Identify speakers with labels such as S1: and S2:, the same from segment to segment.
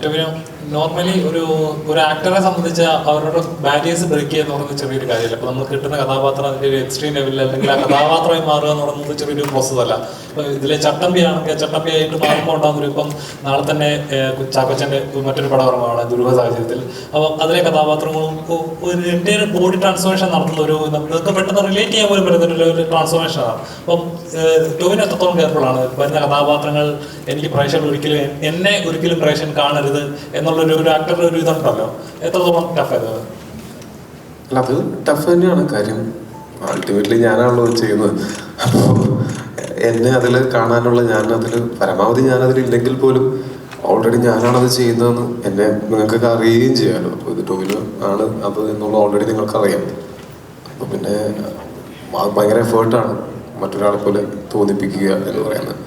S1: Tovino, normally ഒരു ആക്ടറെ സംബന്ധിച്ച് അവരുടെ ബാരിയേഴ്സ് ബ്രേക്ക് ചെയ്യുക എന്ന് പറയുന്നത് ചെറിയൊരു കാര്യമല്ല. അപ്പോൾ നമ്മൾ കിട്ടുന്ന കഥാപാത്രം അതിൻ്റെ ഒരു എക്സ്ട്രീം ലെവലിൽ അല്ലെങ്കിൽ ആ കഥാപാത്രമായി മാറുക എന്ന് പറയുന്നത് ചെറിയൊരു പ്രോസസ് അല്ല. ഇപ്പോൾ ഇതിലെ ചട്ടമ്പിയാണെങ്കിൽ ചട്ടമ്പിയായിട്ട് മാറുമ്പോൾ ഉണ്ടാകുന്നൊരു ഇപ്പം നാളെ തന്നെ ചാക്കോച്ചൻ്റെ മറ്റൊരു പടവർമ്മമാണ് ദുരൂഹ സാഹചര്യത്തിൽ. അപ്പം അതിലെ കഥാപാത്രങ്ങളും ഒരു എൻ്റെ ബോഡി ട്രാൻസ്ഫോർമേഷൻ നടത്തുന്ന നമുക്ക് പെട്ടെന്ന് റിലേറ്റ് ചെയ്യാൻ പോലും പറ്റുന്ന ഒരു ട്രാൻസ്ഫോർമേഷനാണ്. അപ്പം ടൊവിനോ എത്രത്തോളം കെയർഫുള്ളാണ് വരുന്ന കഥാപാത്രങ്ങൾ എനിക്ക് പ്രേക്ഷകർ ഒരിക്കലും എന്നെ ഒരിക്കലും പ്രേക്ഷകൻ കാണരുത് എന്നുള്ളൊരു ആക്ടറുടെ ഒരു ഇതുണ്ടല്ലോ, എത്രത്തോളം ടഫായത്?
S2: അല്ല, അത് ടഫ് തന്നെയാണ്. കാര്യം അൾട്ടിമേറ്റ്ലി ഞാനാണല്ലോ ചെയ്യുന്നത്. അപ്പോൾ എന്നെ അതിൽ കാണാനുള്ള, ഞാനതിൽ പരമാവധി ഞാനതിലില്ലെങ്കിൽ പോലും ഓൾറെഡി ഞാനാണത് ചെയ്യുന്നതെന്ന് എന്നെ നിങ്ങൾക്കൊക്കെ അറിയുകയും ചെയ്യാമല്ലോ. അപ്പോൾ ഇത് ടൊവിനോ ആണ് അത് എന്നുള്ള ഓൾറെഡി നിങ്ങൾക്കറിയാം. അപ്പോൾ പിന്നെ ഭയങ്കര എഫേർട്ടാണ് മറ്റൊരാളെ പോലെ തോന്നിപ്പിക്കുക എന്ന് പറയുന്നത്.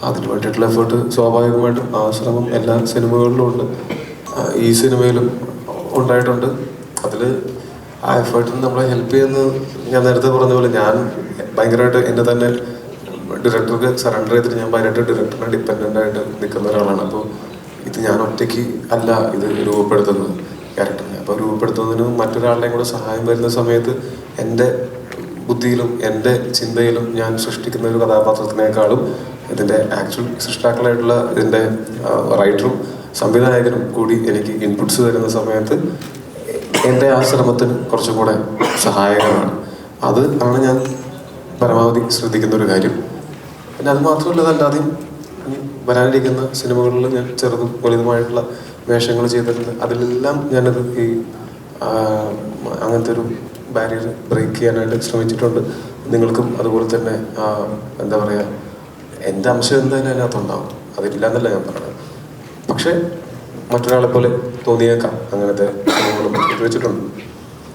S2: അതിന് വേണ്ടിയിട്ടുള്ള എഫേർട്ട് സ്വാഭാവികമായിട്ടും ആ ശ്രമം എല്ലാ സിനിമകളിലും ഉണ്ട്, ഈ സിനിമയിലും ഉണ്ടായിട്ടുണ്ട്. അതിൽ ആ എഫേർട്ടിന് നമ്മളെ ഹെൽപ്പ് ചെയ്യുന്നത് ഞാൻ നേരത്തെ പറഞ്ഞ പോലെ ഞാൻ ഭയങ്കരമായിട്ട് എന്നെ തന്നെ ഡയറക്ടർക്ക് സറണ്ടർ ചെയ്തിട്ട് ഞാൻ ഭയങ്കരമായിട്ട് ഡയറക്ടറിനെ ഡിപ്പെൻഡൻ്റ് ആയിട്ട് നിൽക്കുന്ന ഒരാളാണ്. അപ്പോൾ ഇത് ഞാൻ ഒറ്റയ്ക്ക് അല്ല ഇത് രൂപപ്പെടുത്തുന്നത് ക്യാരക്ടറിനെ. അപ്പോൾ രൂപപ്പെടുത്തുന്നതിന് മറ്റൊരാളുടെയും കൂടെ സഹായം വരുന്ന സമയത്ത് എൻ്റെ ബുദ്ധിയിലും എൻ്റെ ചിന്തയിലും ഞാൻ സൃഷ്ടിക്കുന്ന ഒരു കഥാപാത്രത്തിനേക്കാളും ഇതിൻ്റെ ആക്ച്വൽ സൃഷ്ടാക്കളായിട്ടുള്ള ഇതിൻ്റെ റൈറ്ററും സംവിധായകനും കൂടി എനിക്ക് ഇൻപുട്സ് തരുന്ന സമയത്ത് എൻ്റെ ആ ശ്രമത്തിന് കുറച്ചും കൂടെ സഹായകരമാണ്. അത് ആണ് ഞാൻ പരമാവധി ശ്രദ്ധിക്കുന്ന ഒരു കാര്യം. പിന്നെ അത് മാത്രമല്ല, അതല്ലാതെയും വരാനിരിക്കുന്ന സിനിമകളിൽ ഞാൻ ചെറുതും വലുതുമായിട്ടുള്ള വേഷങ്ങൾ ചെയ്തിട്ടുണ്ട്. അതിലെല്ലാം ഞാനത് ഈ അങ്ങനത്തെ ഒരു ബാരിയർ ബ്രേക്ക് ചെയ്യാനായിട്ട് ശ്രമിച്ചിട്ടുണ്ട്. നിങ്ങൾക്കും അതുപോലെ തന്നെ എന്താ പറയുക, എൻ്റെ അംശം എന്തായാലും അതിനകത്തുണ്ടാവും, അതില്ല എന്നല്ല ഞാൻ പറഞ്ഞത്. പക്ഷേ മറ്റൊരാളെ പോലെ തോന്നിയേക്കാം അങ്ങനത്തെ സിനിമകളും വെച്ചിട്ടുണ്ട്.